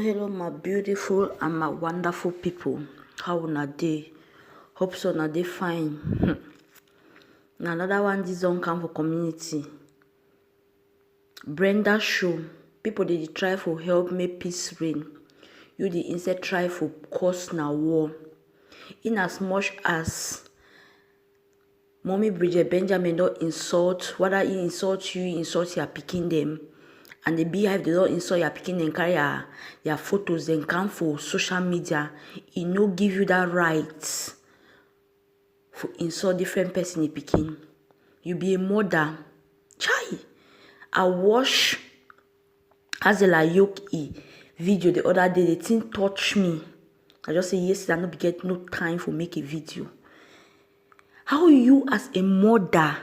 Hello, my beautiful and my wonderful people. How una dey? Hope so na dey fine. Na another one this don come for community. Brenda show. People dey try for help make peace reign. You dey instead try for cause na war. In as much as Mommy Bridget Benjamin don't insult, whether he insult you, insult your pikin them. And the beehive, they don't insult your pikin and carry your photos, then come for social media. It no give you that right for insult different person in pikin. You be a mother. Chai! I watch Azela Yoki video the other day. The thing touch me. I just say yesterday I no be get no time for make a video. How you as a mother,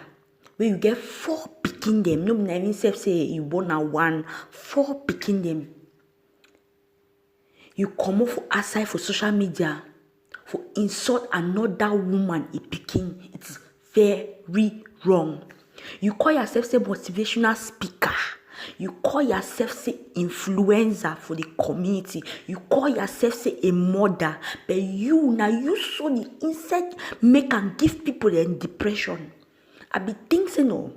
when you get 4 pikin them, no be even self say you born a 1, 4 pikin them. You come up for outside for social media for insult another woman a pikin. It is very wrong. You call yourself say motivational speaker. You call yourself say influencer for the community. You call yourself say a mother. But you now you saw the insect make and give people in depression. I be think say no.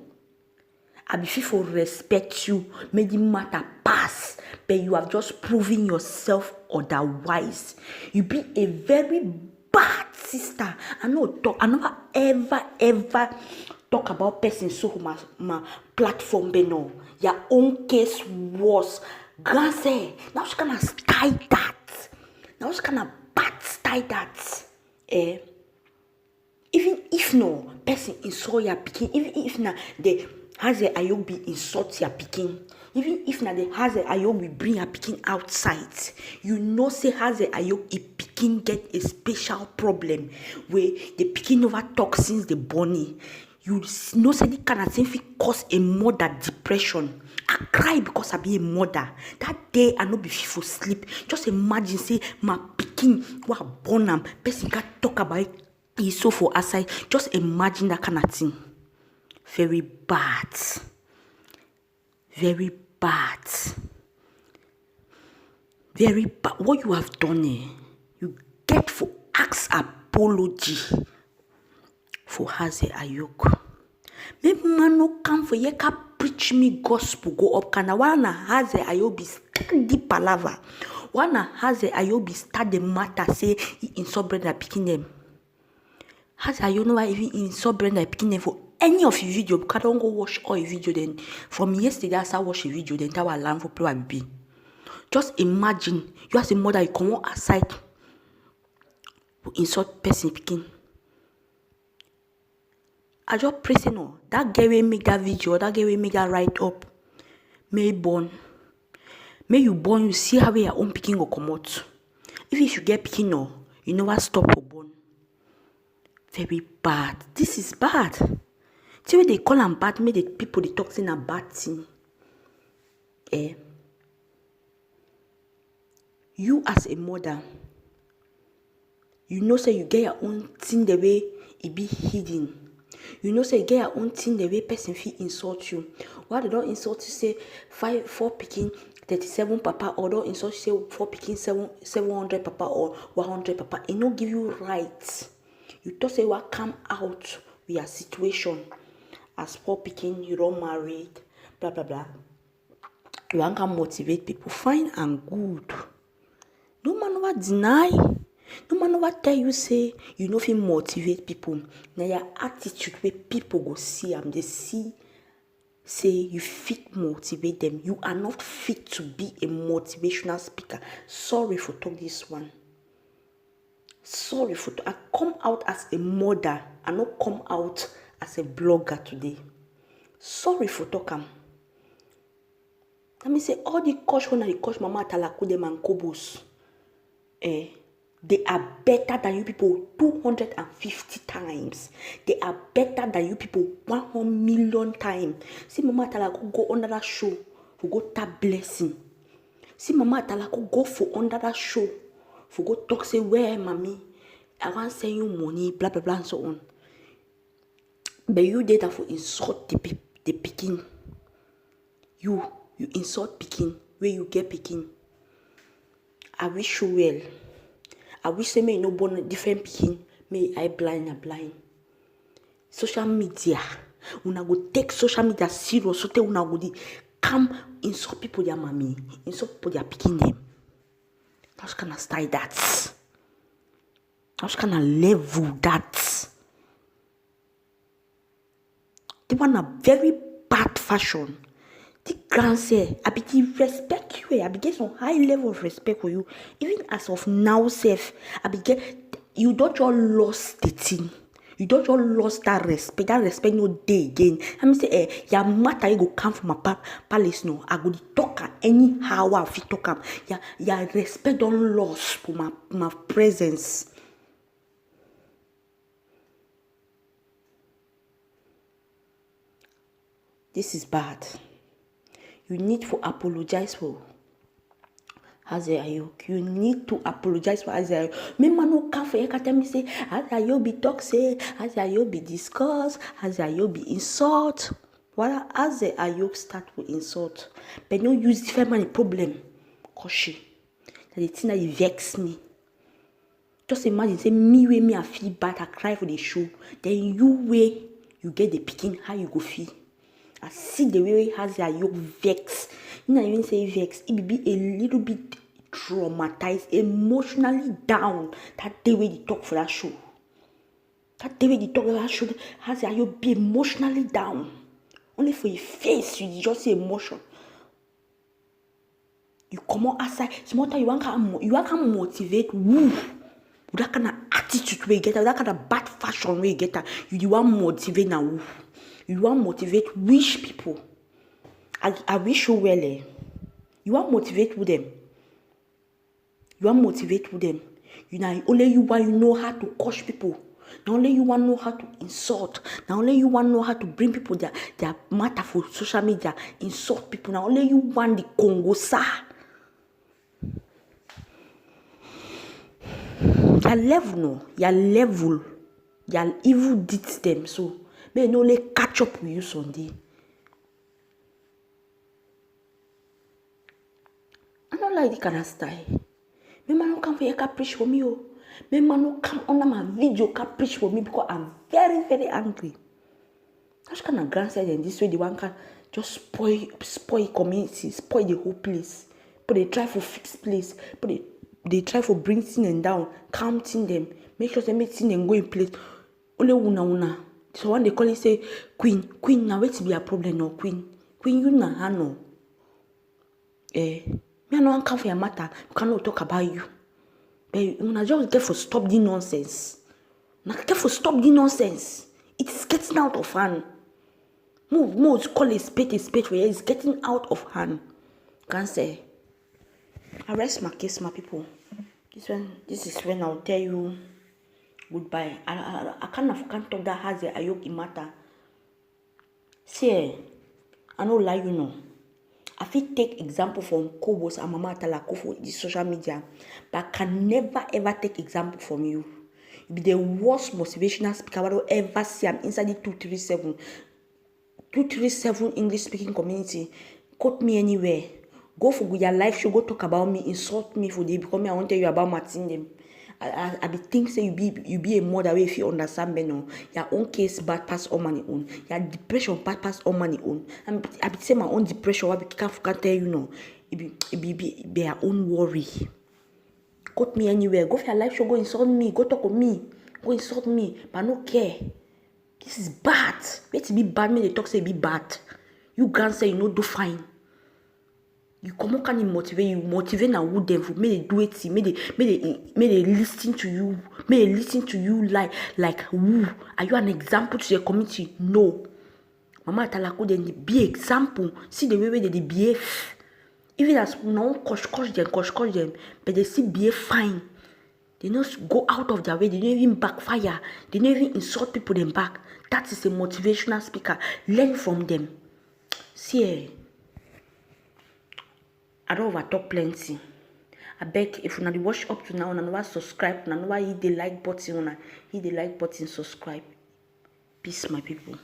I be feel for respect you, make the matter pass. But you have just proven yourself otherwise. You be a very bad sister. I never ever talk about person so my platform be no. Your own case was Gansey. Now she gonna style that. Now she gonna bad style that. Even if no person insult your pikin, even if na the Hazel Ayobi insult your pikin, even if na the Hazel Ayobi bring your pikin outside, you know say Hazel Ayobi pikin get a special problem where the pikin never talk since the born. You know say the kind of thing fit cause a mother depression. I cry because I be a mother. That day I no be fit for sleep. Just imagine say my pikin who are born am, person can talk about it. He's so for aside. Just imagine that kind of thing. Very bad. Very bad. Very bad. What you have done, you get for ask apology for Hazel Ayok. Maybe man no come for you can preach me gospel go up. Kana wana Hazel Ayobi start the palaver. Wana Hazel Ayobi start the matter say he insult Brenda picking them. Hazel Ayobi know why even insult Brenda picking them for any of your video because I don't go watch all your video then. From yesterday I start watch a video then that will learn for play be. Just imagine you as a mother you come outside to insult person picking. I just pray say no. That girl will make that video, that girl will make that write up. May born. May you born, you see how your own picking will come out. If you get picking no, you never stop for born. Very bad. This is bad. See when they call them bad, make the people they talk saying a bad thing. You as a mother, you know say you get your own thing the way it be hidden. You know say you get your own thing the way person feel insult you. Why they don't insult you say 4 picking 37 papa or don't insult you say 4 picking 700 papa or 100 papa. It no give you right. You thought say what come out with your situation as 4 picking, you don't married, blah blah blah. You want to motivate people, fine and good. No man never deny. No man never tell you say you know if you motivate people. Now your attitude where people go see them, they see say you fit motivate them. You are not fit to be a motivational speaker. Sorry for talk this one. Sorry for I come out as a mother. I not come out as a blogger today. Sorry for talking. Let me say all the coach when I coach Mama Talaku them and Kobos. They are better than you people 250 times. They are better than you people 100 million times. See Mama Talaku go under that show for go tap blessing. See Mama Talaku go for under that show for go talk say where mommy I want send you money blah blah blah and so on. But you did that for insult the picking. You insult picking where you get picking. I wish you well. I wish say may no born different pikin, may I blind. Social media, una go take social media serious, so tell una go come insult people their mommy, insult people their picking them. How can I style that? How can I level that? They want a very bad fashion. The grand say, I begin respect you. I begin some high level of respect for you. Even as of now, safe, I begin. You don't just lost the thing. You don't just lost that respect. That respect no day again. I mean say, your matter you go come from my palace no. I go talk anyhow I fit talk am. Your respect don't lost for my presence. This is bad. You need to apologize for Hazel Ayok. You need to apologize for Hazel Ayok. Me man no come for you can tell me say Hazel Ayok be toxic, Hazel Ayok be discuss, Hazel Ayok be insult. While Hazel Ayok start with insult, but no use different money problem. Koshi. The thing that vex me. Just imagine say me I feel bad, I cry for the show. Then you get the picking, how you go feel. I see the way Hazel Ayok vex. You not even say vex. It be a little bit traumatized, emotionally down. That day when they talk for that show. That day when they talk for that show, Hazel Ayok be emotionally down. Only for your face, you just see emotion. You come out outside. Small time you want to motivate who? With that kind of attitude where you get, with that kind of bad fashion where you get, you want motivate now who? You want motivate which people? I wish you well. You want motivate with them. You want motivate with them. You know, only you want you know how to coach people. Not only you want know how to insult. Not only you want know how to bring people their matter for social media. Insult people. Not only you want the Congo sa. Your level. Your evil deeds them so. May no only catch up with you Sunday. I don't like the kind of style. Me man no come for you can preach for me. Me man no come under my video can preach for me because I'm very, very angry. That's kind of grandson in this way the one can just spoil community, spoil the whole place. But they try for fix place. But they try for bring things down, counting them, make sure they make things go in place. Only una. So when they call it say queen now wait to be a problem no queen you na hano. Me no come for your matter. We cannot talk about you. But you just get for stop the nonsense. Now get for stop the nonsense. It is getting out of hand. Move call a spade for you. It's getting out of hand. Can't say. I rest my case, my people. This is when I'll tell you goodbye. I can't talk that Hazel Ayok matter. See, I don't lie, you know. I fit take example from Kobos and Mama Atalako for the social media, but I can never ever take example from you. You be the worst motivational speaker I will ever see. I'm inside the 237 English speaking community. Quote me anywhere. Go for your live show, go talk about me, insult me for the because me I want to tell you about Martin them. I be think say you be a mother if you understand me no. Your own case bad pass all money own. Your depression bad pass all money own. I be say my own depression what be can't tell you no. It be their own worry. Quote me anywhere. Go for your live show, go insult me, go talk with me, go insult me, but I no care. This is bad. Wait to be bad, me they talk say be bad. You can't say you know do fine. You come on, can you motivate now who them for may they do it, may they listen to you, may they listen to you like who? Are you an example to your community? No. Mama Atalako then be example. See the way they behave. Even as no coach them, but they still behave fine. They don't go out of their way, they don't even backfire, they don't even insult people them back. That is a motivational speaker. Learn from them. See I don't over talk plenty. I beg if you not watch up to now, and never subscribe, and never hit the like button, subscribe. Peace, my people.